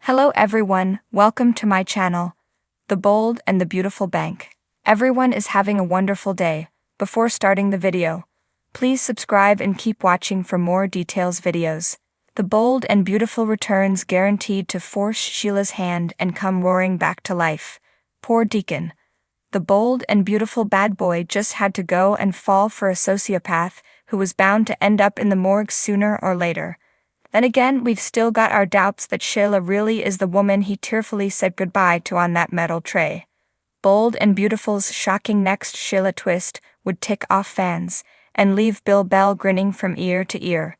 Hello everyone, welcome to my channel, The Bold and the Beautiful Bank. Everyone is having a wonderful day. Before starting the video, please subscribe and keep watching for more details videos. The Bold and Beautiful returns guaranteed to force Sheila's hand and come roaring back to life. Poor Deacon. The bold and beautiful bad boy just had to go and fall for a sociopath who was bound to end up in the morgue sooner or later. Then again, we've still got our doubts that Sheila really is the woman he tearfully said goodbye to on that metal tray. Bold and Beautiful's shocking next Sheila twist would tick off fans and leave Bill Bell grinning from ear to ear.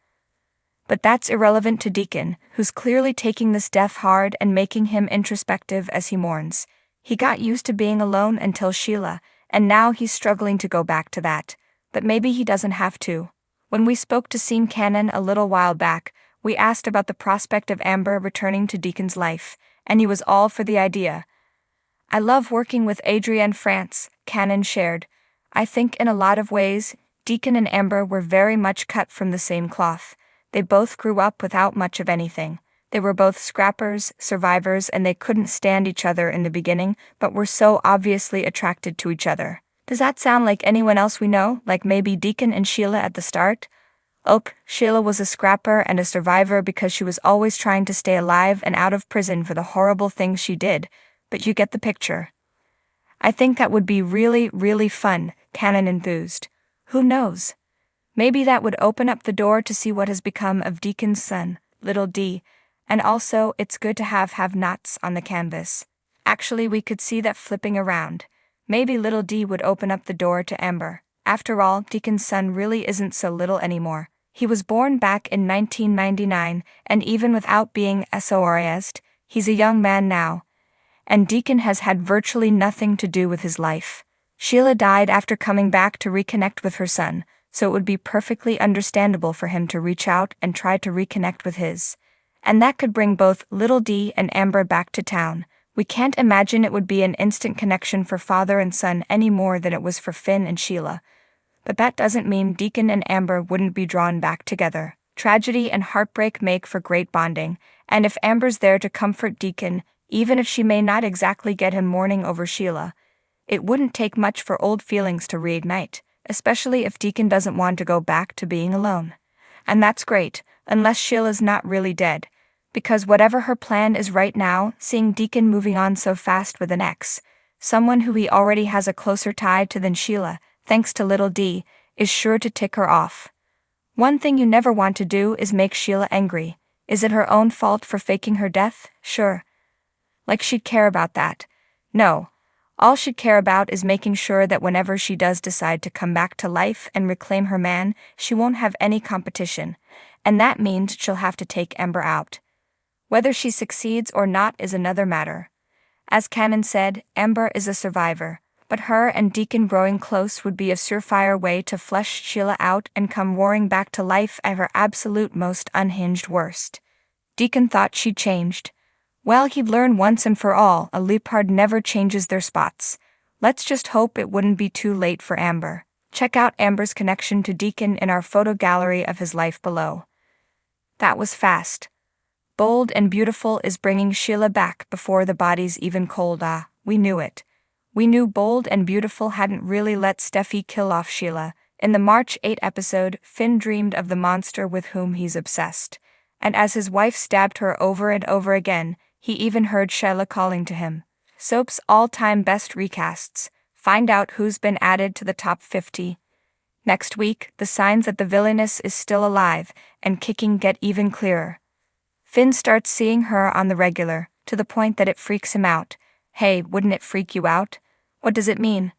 But that's irrelevant to Deacon, who's clearly taking this death hard and making him introspective as he mourns. He got used to being alone until Sheila, and now he's struggling to go back to that. But maybe he doesn't have to. When we spoke to Seam Cannon a little while back, we asked about the prospect of Amber returning to Deacon's life, and he was all for the idea. "I love working with Adrienne France," Cannon shared. "I think in a lot of ways, Deacon and Amber were very much cut from the same cloth. They both grew up without much of anything. They were both scrappers, survivors, and they couldn't stand each other in the beginning, but were so obviously attracted to each other." Does that sound like anyone else we know, like maybe Deacon and Sheila at the start? Sheila was a scrapper and a survivor because she was always trying to stay alive and out of prison for the horrible things she did, but you get the picture. "I think that would be really, really fun," Cannon enthused. "Who knows? Maybe that would open up the door to see what has become of Deacon's son, Little D, and also it's good to have nots on the canvas. Actually, we could see that flipping around. Maybe Little D would open up the door to Amber. After all, Deacon's son really isn't so little anymore. He was born back in 1999, and even without being SORS'd, he's a young man now. And Deacon has had virtually nothing to do with his life. Sheila died after coming back to reconnect with her son, so it would be perfectly understandable for him to reach out and try to reconnect with his. And that could bring both Little D and Amber back to town. We can't imagine it would be an instant connection for father and son any more than it was for Finn and Sheila. But that doesn't mean Deacon and Amber wouldn't be drawn back together. Tragedy and heartbreak make for great bonding, and if Amber's there to comfort Deacon, even if she may not exactly get him mourning over Sheila, it wouldn't take much for old feelings to reignite, especially if Deacon doesn't want to go back to being alone. And that's great, unless Sheila's not really dead. Because whatever her plan is right now, seeing Deacon moving on so fast with an ex, someone who he already has a closer tie to than Sheila, thanks to Little D, is sure to tick her off. One thing you never want to do is make Sheila angry. Is it her own fault for faking her death? Sure. Like she'd care about that. No. All she'd care about is making sure that whenever she does decide to come back to life and reclaim her man, she won't have any competition. And that means she'll have to take Amber out. Whether she succeeds or not is another matter. As Cannon said, Amber is a survivor. But her and Deacon growing close would be a surefire way to flush Sheila out and come roaring back to life at her absolute most unhinged worst. Deacon thought she'd changed. Well, he'd learn once and for all, a leopard never changes their spots. Let's just hope it wouldn't be too late for Amber. Check out Amber's connection to Deacon in our photo gallery of his life below. That was fast. Bold and Beautiful is bringing Sheila back before the body's even cold. We knew it. We knew Bold and Beautiful hadn't really let Steffi kill off Sheila. In the March 8 episode, Finn dreamed of the monster with whom he's obsessed. And as his wife stabbed her over and over again, he even heard Sheila calling to him. Soap's all-time best recasts. Find out who's been added to the top 50. Next week, the signs that the villainess is still alive and kicking get even clearer. Finn starts seeing her on the regular, to the point that it freaks him out. Hey, wouldn't it freak you out? What does it mean?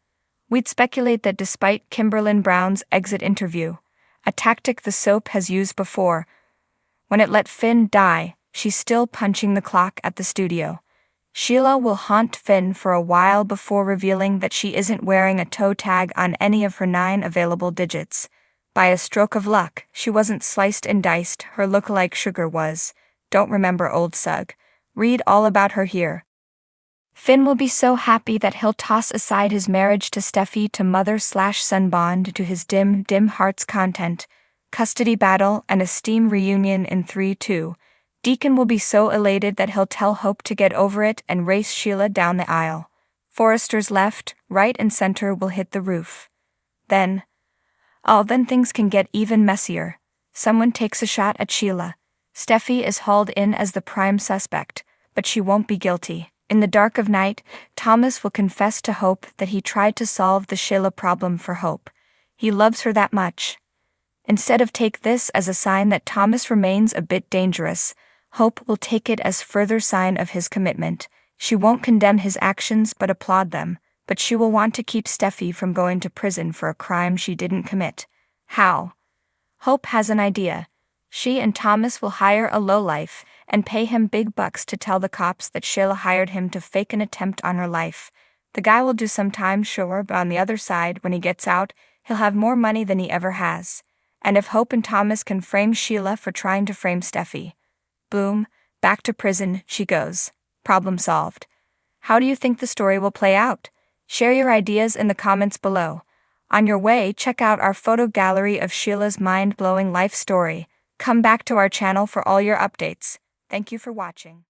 We'd speculate that despite Kimberlyn Brown's exit interview, a tactic the soap has used before, when it let Finn die, she's still punching the clock at the studio. Sheila will haunt Finn for a while before revealing that she isn't wearing a toe tag on any of her 9 available digits. By a stroke of luck, she wasn't sliced and diced, her lookalike Sugar was. Don't remember old Sug. Read all about her here. Finn will be so happy that he'll toss aside his marriage to Steffi to mother/son bond to his dim heart's content, custody battle and a steam reunion in 3-2. Deacon will be so elated that he'll tell Hope to get over it and race Sheila down the aisle. Forrester's left, right, and center will hit the roof. Then things can get even messier. Someone takes a shot at Sheila. Steffi is hauled in as the prime suspect, but she won't be guilty. In the dark of night, Thomas will confess to Hope that he tried to solve the Sheila problem for Hope. He loves her that much. Instead of take this as a sign that Thomas remains a bit dangerous, Hope will take it as further sign of his commitment. She won't condemn his actions but applaud them, but she will want to keep Steffi from going to prison for a crime she didn't commit. How? Hope has an idea. She and Thomas will hire a lowlife and pay him big bucks to tell the cops that Sheila hired him to fake an attempt on her life. The guy will do some time, sure, but on the other side, when he gets out, he'll have more money than he ever has. And if Hope and Thomas can frame Sheila for trying to frame Steffi, boom, back to prison she goes. Problem solved. How do you think the story will play out? Share your ideas in the comments below. On your way, check out our photo gallery of Sheila's mind-blowing life story. Come back to our channel for all your updates. Thank you for watching.